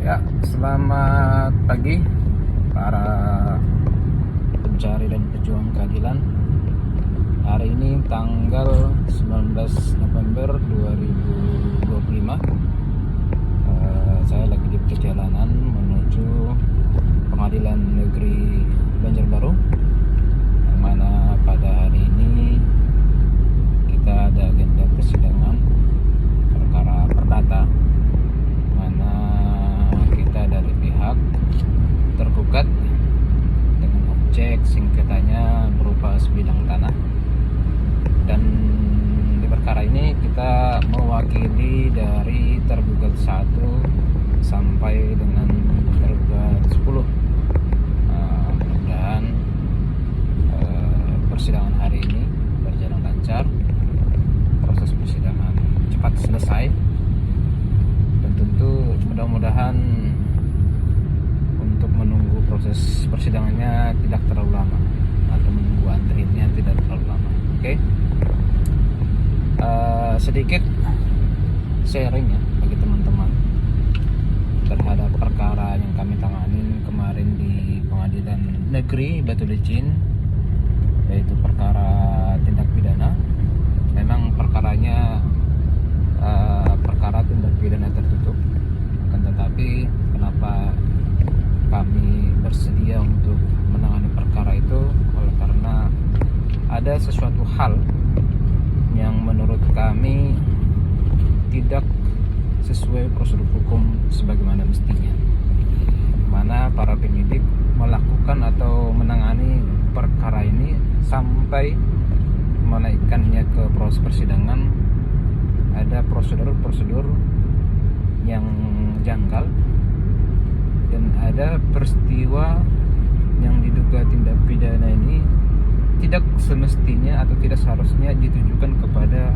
Ya, selamat pagi para pencari dan pejuang keadilan. Hari ini tanggal 19 November 2025. Saya lagi di perjalanan menuju Pengadilan Negeri Banjarbaru, yang mana pada hari ini kita ada agenda persidangan perkara perdata, mana kita dari pihak tergugat dengan objek singkatannya berupa sebidang tanah, dan di perkara ini kita mewakili dari tergugat 1 sampai dengan tergugat 10. Mudah-mudahan persidangan hari ini berjalan lancar, proses persidangan cepat selesai, dan tentu mudah-mudahan untuk menunggu proses persidangannya tidak terlalu lama, atau menunggu antriannya tidak terlalu lama. Oke. Sedikit sharing ya bagi teman-teman terhadap perkara yang kami tanganin kemarin di Pengadilan Negeri Batu Licin, yaitu perkara tindak pidana. Memang perkaranya perkara tindak pidana tertutup, akan tetapi kenapa kami bersedia untuk menangani perkara itu, oleh karena ada sesuatu hal yang menurut kami tidak sesuai prosedur hukum sebagaimana mestinya, mana para penyidik melakukan atau menangani perkara ini sampai menaikkannya ke proses persidangan. Ada prosedur-prosedur yang janggal, dan ada peristiwa yang diduga tindak pidana ini tidak semestinya atau tidak seharusnya ditujukan kepada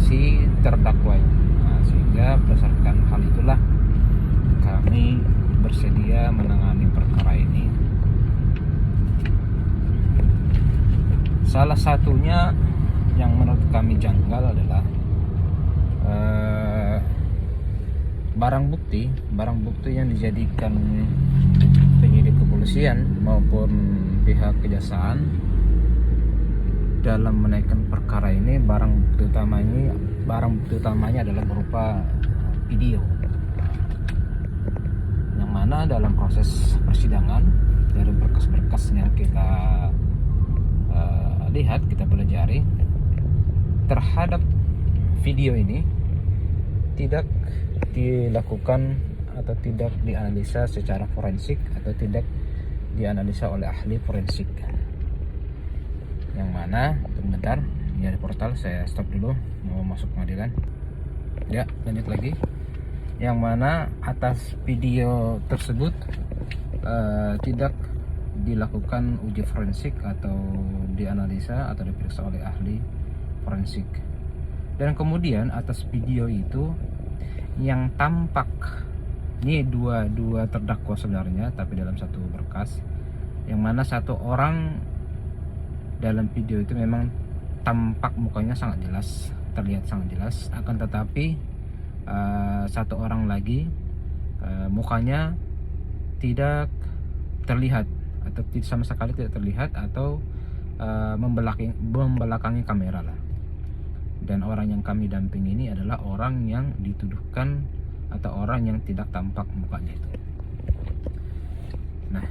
si terdakwa. Sehingga berdasarkan hal itulah kami bersedia menangani perkara ini. Salah satunya yang menurut kami janggal adalah barang bukti yang dijadikan penyidik kepolisian maupun pihak kejaksaan dalam menaikkan perkara ini. Barang bukti utamanya adalah berupa video, yang mana dalam proses persidangan dari berkas-berkas yang kita lihat, kita pelajari terhadap video ini tidak dilakukan atau tidak dianalisa secara forensik, atau tidak dianalisa oleh ahli forensik. Yang mana, bentar, ini ada portal, saya stop dulu, mau masuk pengadilan. Ya, lanjut lagi. Yang mana atas video tersebut tidak dilakukan uji forensik atau dianalisa atau diperiksa oleh ahli forensik. Dan kemudian atas video itu yang tampak, ini dua terdakwa sebenarnya, tapi dalam satu berkas, yang mana satu orang dalam video itu memang tampak mukanya sangat jelas, terlihat sangat jelas, akan tetapi satu orang lagi mukanya tidak terlihat, atau sama sekali tidak terlihat, atau membelakangi kamera lah. Dan orang yang kami dampingi ini adalah orang yang dituduhkan atau orang yang tidak tampak mukanya itu. Nah,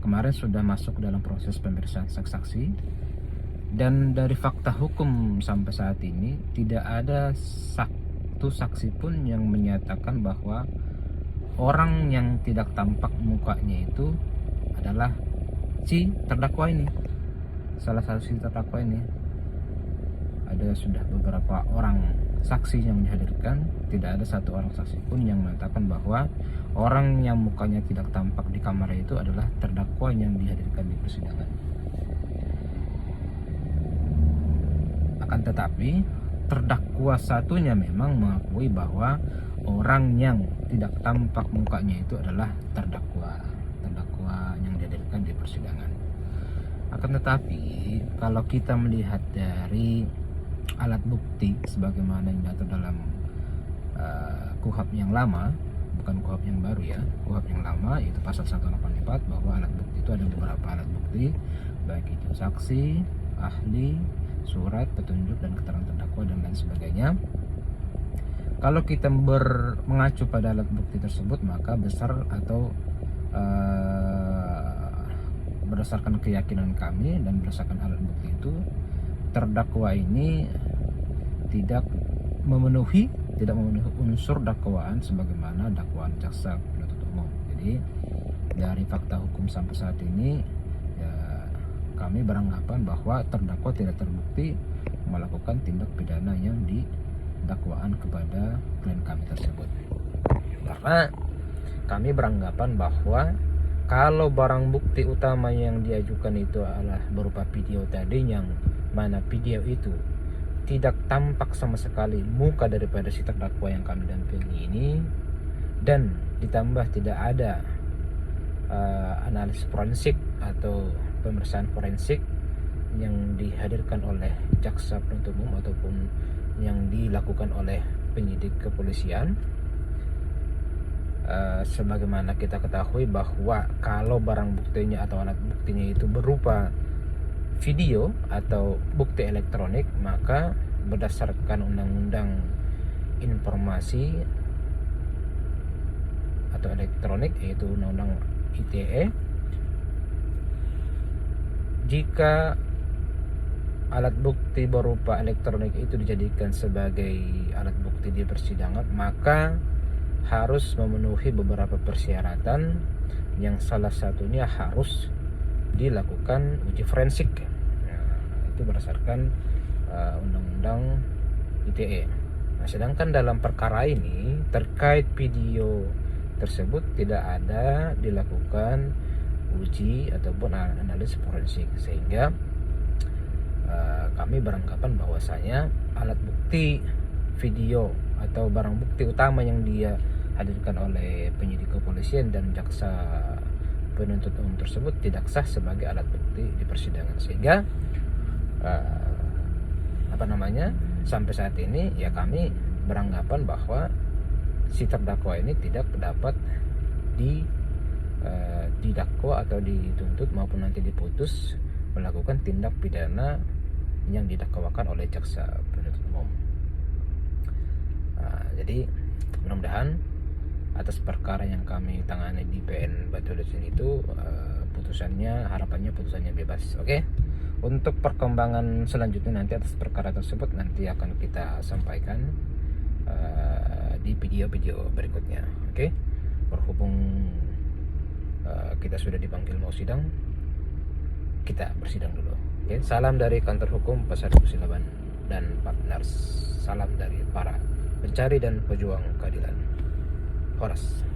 kemarin sudah masuk dalam proses pemeriksaan saksi, dan dari fakta hukum sampai saat ini tidak ada satu saksi pun yang menyatakan bahwa orang yang tidak tampak mukanya itu adalah si terdakwa ini, salah satu si terdakwa ini. Ada sudah beberapa orang saksi yang dihadirkan, tidak ada satu orang saksi pun yang mengatakan bahwa orang yang mukanya tidak tampak di kamera itu adalah terdakwa yang dihadirkan di persidangan. Akan tetapi terdakwa satunya memang mengakui bahwa orang yang tidak tampak mukanya itu adalah terdakwa yang dihadirkan di persidangan. Akan tetapi kalau kita melihat dari alat bukti sebagaimana yang diatur dalam KUHP yang lama, bukan KUHP yang baru ya, KUHP yang lama, itu pasal 184, bahwa alat bukti itu ada beberapa alat bukti, baik itu saksi, ahli, surat, petunjuk, dan keterangan terdakwa, dan lain sebagainya. Kalau kita mengacu pada alat bukti tersebut, maka besar atau berdasarkan keyakinan kami dan berdasarkan alat bukti itu, terdakwa ini tidak memenuhi unsur dakwaan sebagaimana dakwaan jaksa penuntut umum. Jadi dari fakta hukum sampai saat ini ya, kami beranggapan bahwa terdakwa tidak terbukti melakukan tindak pidana yang didakwaan kepada klien kami tersebut. Karena kami beranggapan bahwa kalau barang bukti utama yang diajukan itu adalah berupa video tadi, yang mana video itu tidak tampak sama sekali muka daripada si terdakwa yang kami dampingi ini, dan ditambah tidak ada analisis forensik atau pemeriksaan forensik yang dihadirkan oleh jaksa penuntut umum ataupun yang dilakukan oleh penyidik kepolisian. Sebagaimana kita ketahui bahwa kalau barang buktinya atau alat buktinya itu berupa video atau bukti elektronik, maka berdasarkan undang-undang informasi atau elektronik, yaitu undang-undang ITE, jika alat bukti berupa elektronik itu dijadikan sebagai alat bukti di persidangan, maka harus memenuhi beberapa persyaratan, yang salah satunya harus dilakukan uji forensik. Itu berdasarkan undang-undang ITE. Nah, sedangkan dalam perkara ini terkait video tersebut tidak ada dilakukan uji ataupun analisis forensik, sehingga kami beranggapan bahwasanya alat bukti video atau barang bukti utama yang dia hadirkan oleh penyidik kepolisian dan jaksa penuntut umum tersebut tidak sah sebagai alat bukti di persidangan, sehingga sampai saat ini ya kami beranggapan bahwa si terdakwa ini tidak dapat didakwa atau dituntut maupun nanti diputus melakukan tindak pidana yang didakwakan oleh jaksa penuntut umum. Jadi mudah-mudahan atas perkara yang kami tangani di PN Batu Licin itu harapannya putusannya bebas. Oke. Untuk perkembangan selanjutnya nanti atas perkara tersebut nanti akan kita sampaikan di video-video berikutnya. Oke. Berhubung kita sudah dipanggil mau sidang, kita bersidang dulu. Oke. Salam dari kantor hukum Pasar Silaban dan partners. Salam dari para pencari dan pejuang keadilan. Horas.